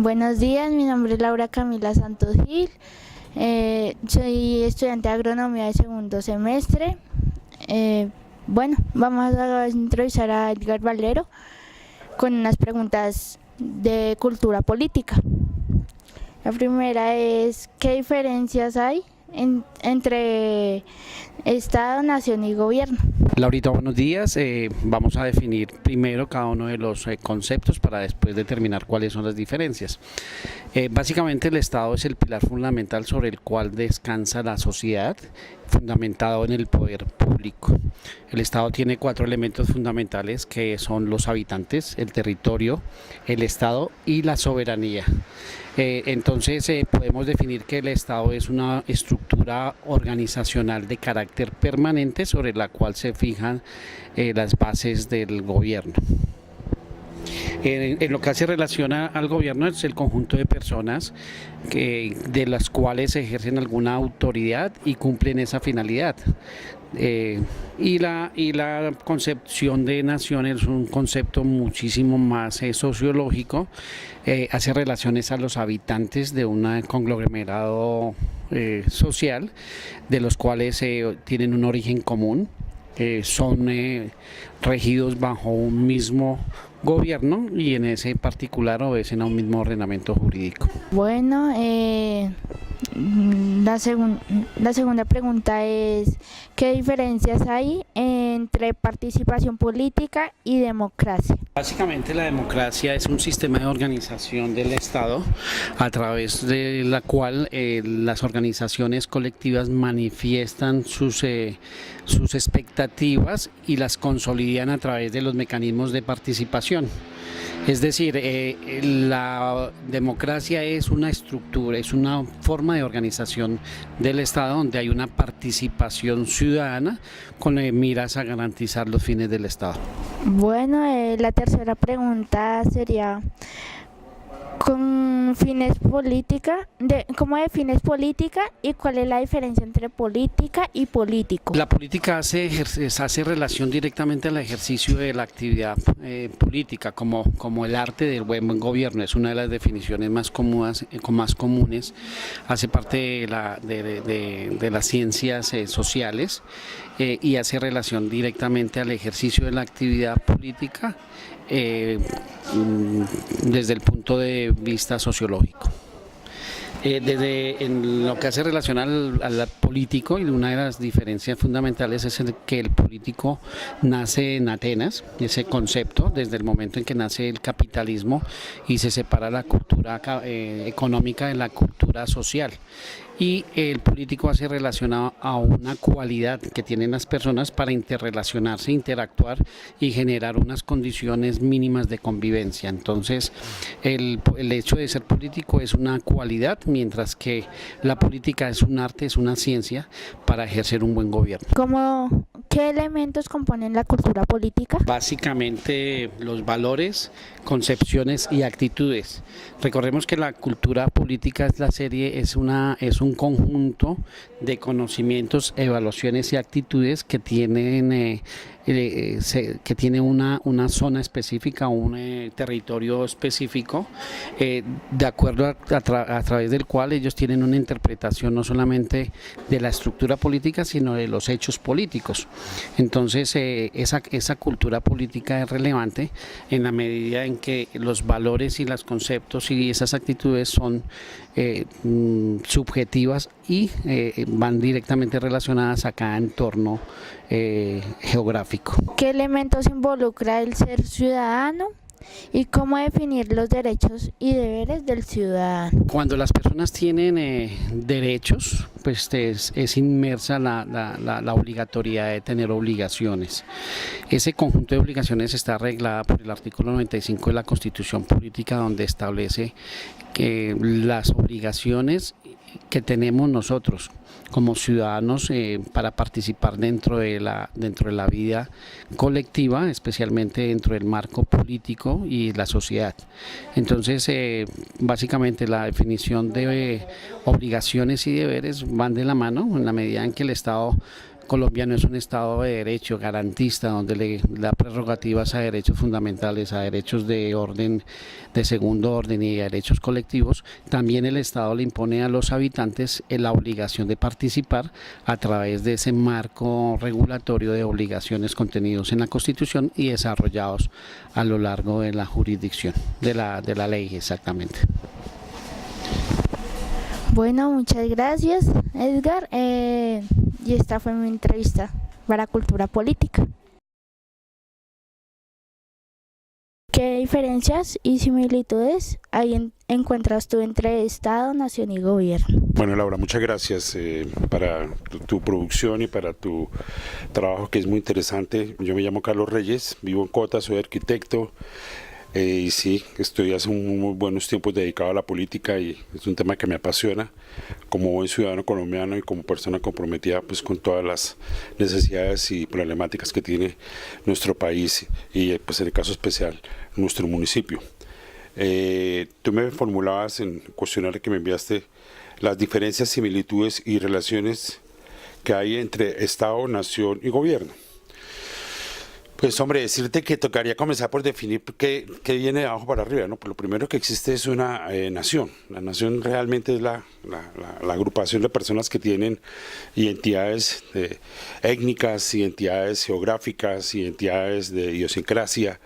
Buenos días, mi nombre es Laura Camila Santos Gil, soy estudiante de agronomía de segundo semestre. Vamos a entrevistar a Edgar Valero con unas preguntas de cultura política. La primera es, ¿qué diferencias hay entre Estado, nación y gobierno? Laurita, buenos días. Vamos a definir primero cada uno de los conceptos para después determinar cuáles son las diferencias. Básicamente el Estado es el pilar fundamental sobre el cual descansa la sociedad, fundamentado en el poder público. El Estado tiene 4 elementos fundamentales que son los habitantes, el territorio, el Estado y la soberanía. Entonces podemos definir que el Estado es una estructura organizacional de carácter permanente sobre la cual se fijan las bases del gobierno. En lo que se relaciona al gobierno es el conjunto de personas de las cuales ejercen alguna autoridad y cumplen esa finalidad. Y la concepción de nación es un concepto muchísimo más sociológico, hace relaciones a los habitantes de un conglomerado social, de los cuales tienen un origen común, son regidos bajo un mismo gobierno y en ese particular obedecen a un mismo ordenamiento jurídico. Bueno, la segunda pregunta es, ¿qué diferencias hay entre participación política y democracia? Básicamente la democracia es un sistema de organización del Estado a través de la cual las organizaciones colectivas manifiestan sus expectativas y las consolidan a través de los mecanismos de participación. Es decir, la democracia es una estructura, es una forma de organización del Estado donde hay una participación ciudadana con miras a garantizar los fines del Estado. Bueno, la tercera pregunta sería, ¿cómo defines política y cuál es la diferencia entre política y político? La política hace relación directamente al ejercicio de la actividad política como el arte del buen gobierno. Es una de las definiciones más comunes, hace parte de las ciencias sociales y hace relación directamente al ejercicio de la actividad política desde el punto de vista sociológico. En lo que hace relación al político, y una de las diferencias fundamentales es que el político nace en Atenas, ese concepto, desde el momento en que nace el capitalismo y se separa la cultura económica de la cultura social. Y el político hace relación a una cualidad que tienen las personas para interrelacionarse, interactuar y generar unas condiciones mínimas de convivencia. Entonces, el hecho de ser político es una cualidad, mientras que la política es un arte, es una ciencia para ejercer un buen gobierno. ¿Qué elementos componen la cultura política? Básicamente los valores, concepciones y actitudes. Recordemos que la cultura política es un conjunto de conocimientos, evaluaciones y actitudes que tienen una zona específica, un territorio específico, de acuerdo a través del cual ellos tienen una interpretación no solamente de la estructura política, sino de los hechos políticos. Entonces, esa cultura política es relevante en la medida en que los valores y los conceptos y esas actitudes son subjetivas y van directamente relacionadas a cada entorno geográfico. ¿Qué elementos involucra el ser ciudadano y cómo definir los derechos y deberes del ciudadano? Cuando las personas tienen derechos, pues es inmersa la obligatoriedad de tener obligaciones. Ese conjunto de obligaciones está arreglada por el artículo 95 de la Constitución Política, donde establece que las obligaciones que tenemos nosotros como ciudadanos para participar dentro de la vida colectiva, especialmente dentro del marco político y la sociedad. Entonces, básicamente la definición de obligaciones y deberes van de la mano en la medida en que el Estado Colombia no es un Estado de derecho garantista donde le da prerrogativas a derechos fundamentales, a derechos de orden, de segundo orden y a derechos colectivos, también el Estado le impone a los habitantes la obligación de participar a través de ese marco regulatorio de obligaciones contenidos en la Constitución y desarrollados a lo largo de la jurisdicción, de la ley exactamente. Bueno, muchas gracias, Edgar. Y esta fue mi entrevista para Cultura Política. ¿Qué diferencias y similitudes encuentras tú entre Estado, nación y gobierno? Bueno, Laura, muchas gracias para tu producción y para tu trabajo, que es muy interesante. Yo me llamo Carlos Reyes, vivo en Cota, soy arquitecto. Y sí, estoy hace muy buenos tiempos dedicado a la política y es un tema que me apasiona como buen ciudadano colombiano y como persona comprometida pues con todas las necesidades y problemáticas que tiene nuestro país y pues en el caso especial nuestro municipio. Tú me formulabas en el cuestionario que me enviaste las diferencias, similitudes y relaciones que hay entre Estado, nación y gobierno. Pues hombre, decirte que tocaría comenzar por definir qué viene de abajo para arriba, ¿no? Pues lo primero que existe es una nación. La nación realmente es la agrupación de personas que tienen identidades étnicas, identidades geográficas, identidades de idiosincrasia,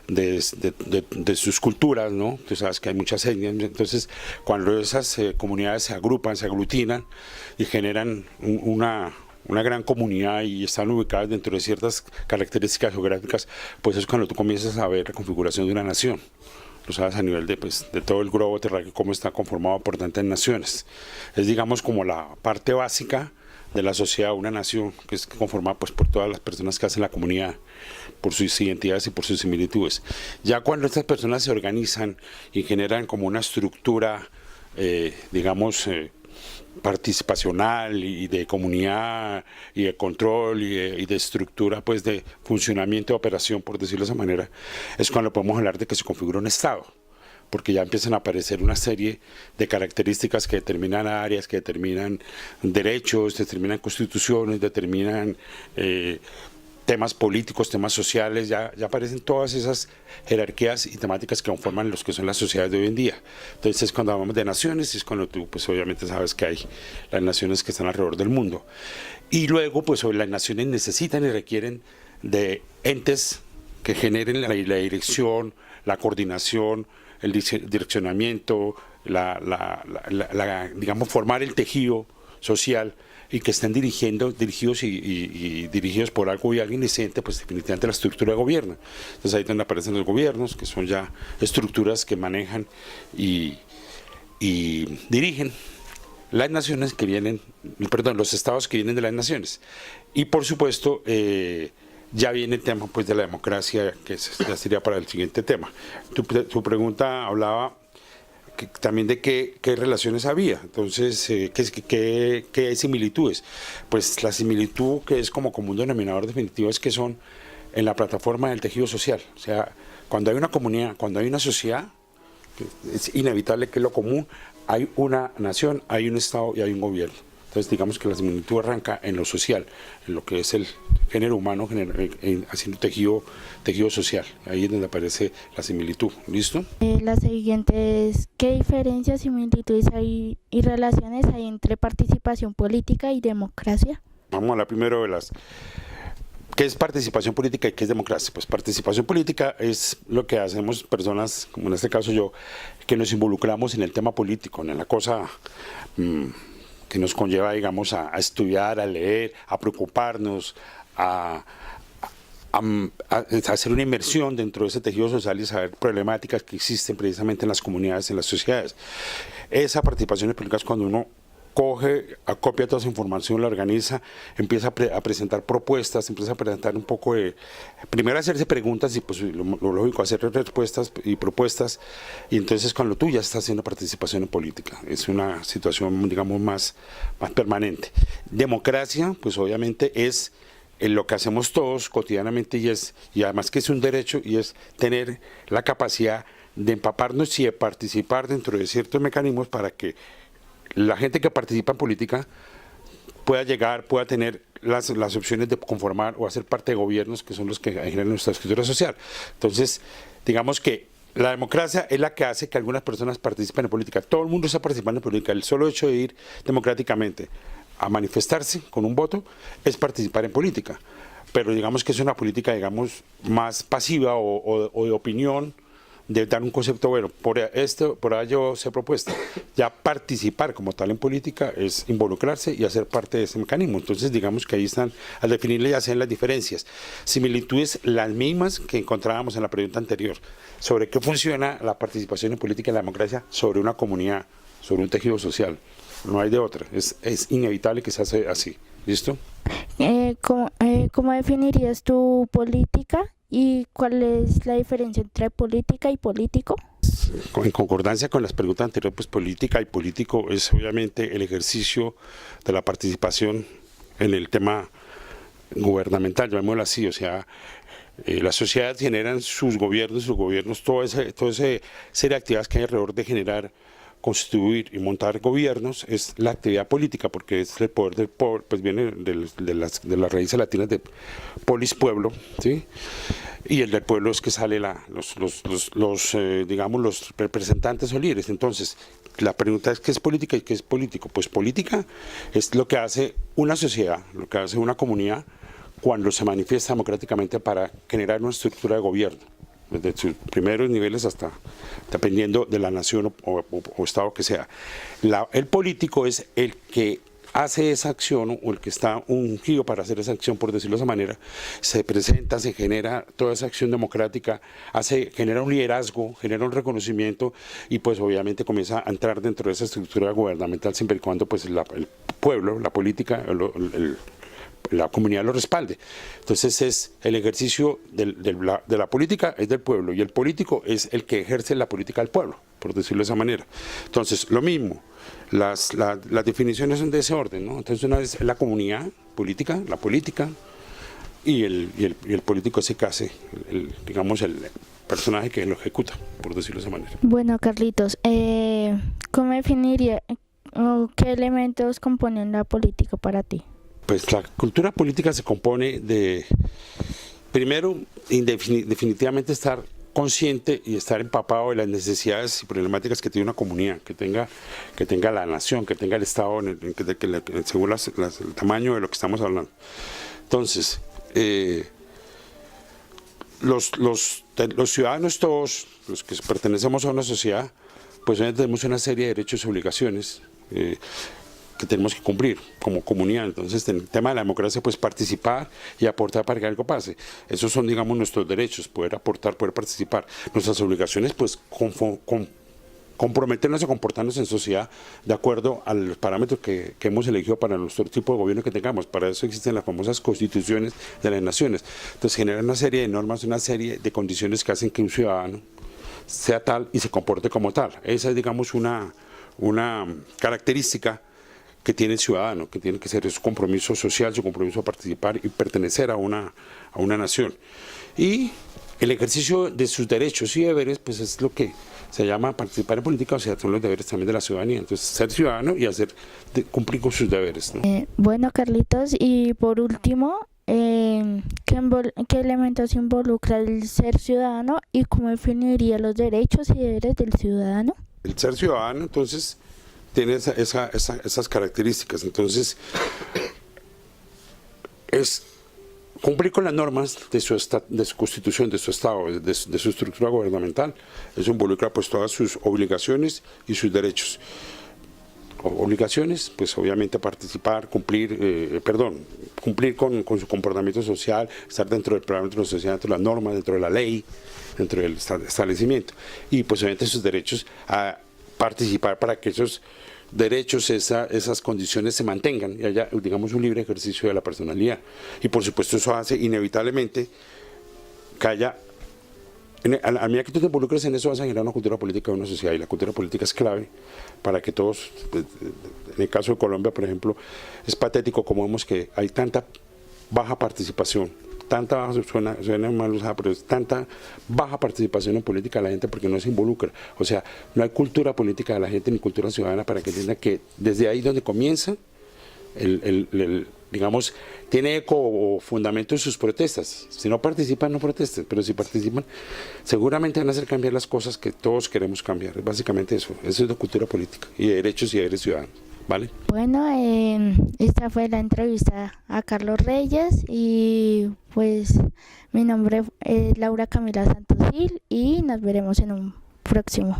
de sus culturas, ¿no? Tú sabes que hay muchas etnias, entonces cuando esas comunidades se agrupan, se aglutinan y generan una gran comunidad y están ubicadas dentro de ciertas características geográficas, pues es cuando tú comienzas a ver la configuración de una nación. Lo sabes a nivel de todo el globo terráqueo, cómo está conformado por tantas naciones. Es, digamos, como la parte básica de la sociedad, una nación que es conformada pues por todas las personas que hacen la comunidad, por sus identidades y por sus similitudes. Ya cuando estas personas se organizan y generan como una estructura, digamos, participacional y de comunidad y de control y de estructura, pues de funcionamiento de operación, por decirlo de esa manera, es cuando podemos hablar de que se configura un Estado, porque ya empiezan a aparecer una serie de características que determinan áreas, que determinan derechos, determinan constituciones, determinan temas políticos, temas sociales, ya aparecen todas esas jerarquías y temáticas que conforman los que son las sociedades de hoy en día. Entonces es cuando hablamos de naciones, es cuando tú pues obviamente sabes que hay las naciones que están alrededor del mundo. Y luego pues las naciones necesitan y requieren de entes que generen la dirección, la coordinación, el direccionamiento, digamos formar el tejido social y que estén dirigidos y dirigidos por algo y alguien decente, pues definitivamente la estructura de gobierno. Entonces ahí es donde aparecen los gobiernos, que son ya estructuras que manejan y dirigen las naciones que vienen, perdón, los estados que vienen de las naciones. Y por supuesto, ya viene el tema pues de la democracia, que ya sería para el siguiente tema. Tu pregunta hablaba también de qué relaciones había, entonces qué similitudes. Pues la similitud que es como común denominador definitivo es que son en la plataforma del tejido social, o sea, cuando hay una comunidad, cuando hay una sociedad, es inevitable que es lo común, hay una nación, hay un Estado y hay un gobierno. Entonces digamos que la similitud arranca en lo social, en lo que es el género humano haciendo tejido social. Ahí es donde aparece la similitud. ¿Listo? La siguiente es, ¿qué diferencias, similitudes hay y relaciones hay entre participación política y democracia? Vamos a hablar primero de ¿qué es participación política y qué es democracia? Pues participación política es lo que hacemos personas, como en este caso yo, que nos involucramos en el tema político, en la cosa que nos conlleva, digamos, a estudiar, a leer, a preocuparnos, a hacer una inmersión dentro de ese tejido social y saber problemáticas que existen precisamente en las comunidades, en las sociedades. Esa participación política es cuando uno acopia toda esa información, la organiza, empieza a presentar propuestas, empieza a presentar un poco de, primero hacerse preguntas y pues lo lógico, hacer respuestas y propuestas, y entonces cuando tú ya estás haciendo participación en política, es una situación, digamos, más permanente. Democracia, pues obviamente es lo que hacemos todos cotidianamente y además que es un derecho y es tener la capacidad de empaparnos y de participar dentro de ciertos mecanismos para que la gente que participa en política pueda llegar, pueda tener las opciones de conformar o hacer parte de gobiernos que son los que generan nuestra estructura social. Entonces, digamos que la democracia es la que hace que algunas personas participen en política. Todo el mundo está participando en política. El solo hecho de ir democráticamente a manifestarse con un voto es participar en política. Pero digamos que es una política, digamos, más pasiva o de opinión, de dar un concepto, bueno, por ello se ha propuesto. Ya participar como tal en política es involucrarse y hacer parte de ese mecanismo. Entonces, digamos que ahí están, al definirle ya se ven las diferencias. Similitudes las mismas que encontrábamos en la pregunta anterior, sobre qué funciona la participación en política y la democracia sobre una comunidad, sobre un tejido social. No hay de otra, es inevitable que se hace así. ¿Listo? ¿Cómo definirías tu política y cuál es la diferencia entre política y político? En concordancia con las preguntas anteriores, pues política y político es obviamente el ejercicio de la participación en el tema gubernamental, llamémoslo así, o sea, las sociedades generan sus gobiernos, todo ese serie de actividades que hay alrededor de generar, constituir y montar gobiernos es la actividad política, porque es el poder del pueblo, pues viene de las raíces latinas de polis, pueblo, ¿sí? Y el del pueblo es que sale digamos, los representantes o líderes. Entonces, la pregunta es ¿qué es política y qué es político? Pues política es lo que hace una sociedad, lo que hace una comunidad cuando se manifiesta democráticamente para generar una estructura de gobierno, desde sus primeros niveles hasta, dependiendo de la nación o estado que sea. El político es el que hace esa acción o el que está ungido para hacer esa acción, por decirlo de esa manera, se presenta, se genera toda esa acción democrática, genera un liderazgo, genera un reconocimiento y pues obviamente comienza a entrar dentro de esa estructura gubernamental siempre y cuando pues el pueblo, la política, la comunidad lo respalde. Entonces es el ejercicio de la política es del pueblo y el político es el que ejerce la política del pueblo, por decirlo de esa manera. Entonces lo mismo, las definiciones son de ese orden, ¿no? Entonces una vez la comunidad política, la política y el político es el que hace, digamos, el personaje que lo ejecuta, por decirlo de esa manera. Bueno, Carlitos, ¿cómo definiría o qué elementos componen la política para ti? Pues la cultura política se compone de, primero, definitivamente estar consciente y estar empapado de las necesidades y problemáticas que tiene una comunidad, que tenga la nación, que tenga el Estado, según el tamaño de lo que estamos hablando. Entonces, los ciudadanos todos, los que pertenecemos a una sociedad, pues tenemos una serie de derechos y obligaciones que tenemos que cumplir como comunidad. Entonces, en el tema de la democracia, pues participar y aportar para que algo pase. Esos son, digamos, nuestros derechos, poder aportar, poder participar. Nuestras obligaciones, pues, comprometernos a comportarnos en sociedad de acuerdo a los parámetros que hemos elegido para nuestro tipo de gobierno que tengamos. Para eso existen las famosas constituciones de las naciones. Entonces, generan una serie de normas, una serie de condiciones que hacen que un ciudadano sea tal y se comporte como tal. Esa es, digamos, una característica que tiene el ciudadano, que tiene que ser su compromiso social, su compromiso a participar y pertenecer a una nación. Y el ejercicio de sus derechos y deberes, pues es lo que se llama participar en política, o sea, son los deberes también de la ciudadanía. Entonces, ser ciudadano y cumplir con sus deberes, ¿no? Bueno, Carlitos, y por último, ¿qué elementos involucra el ser ciudadano y cómo definiría los derechos y deberes del ciudadano? El ser ciudadano, entonces, tiene esas características. Entonces, es cumplir con las normas de su constitución, de su estado, de su estructura gubernamental. Eso involucra pues todas sus obligaciones y sus derechos. Obligaciones, pues obviamente participar, cumplir con su comportamiento social, estar dentro del parámetro social, dentro de las normas, dentro de la ley, dentro del establecimiento. Y pues obviamente sus derechos a participar para que esos derechos, esas condiciones se mantengan y haya, digamos, un libre ejercicio de la personalidad. Y por supuesto eso hace inevitablemente que haya, a medida que tú te involucres en eso, vas a generar una cultura política de una sociedad, y la cultura política es clave para que todos, en el caso de Colombia, por ejemplo, es patético como vemos que hay tanta baja participación, tanta baja, suena mal usada, pero es tanta baja participación en política de la gente porque no se involucra. O sea, no hay cultura política de la gente ni cultura ciudadana para que entienda que desde ahí donde comienza digamos, tiene eco o fundamento en sus protestas. Si no participan, no protesten, pero si participan, seguramente van a hacer cambiar las cosas que todos queremos cambiar. Es básicamente eso es de cultura política y de derechos y deberes ciudadanos. ¿Vale? Bueno, esta fue la entrevista a Carlos Reyes y pues mi nombre es Laura Camila Santos Gil y nos veremos en un próximo.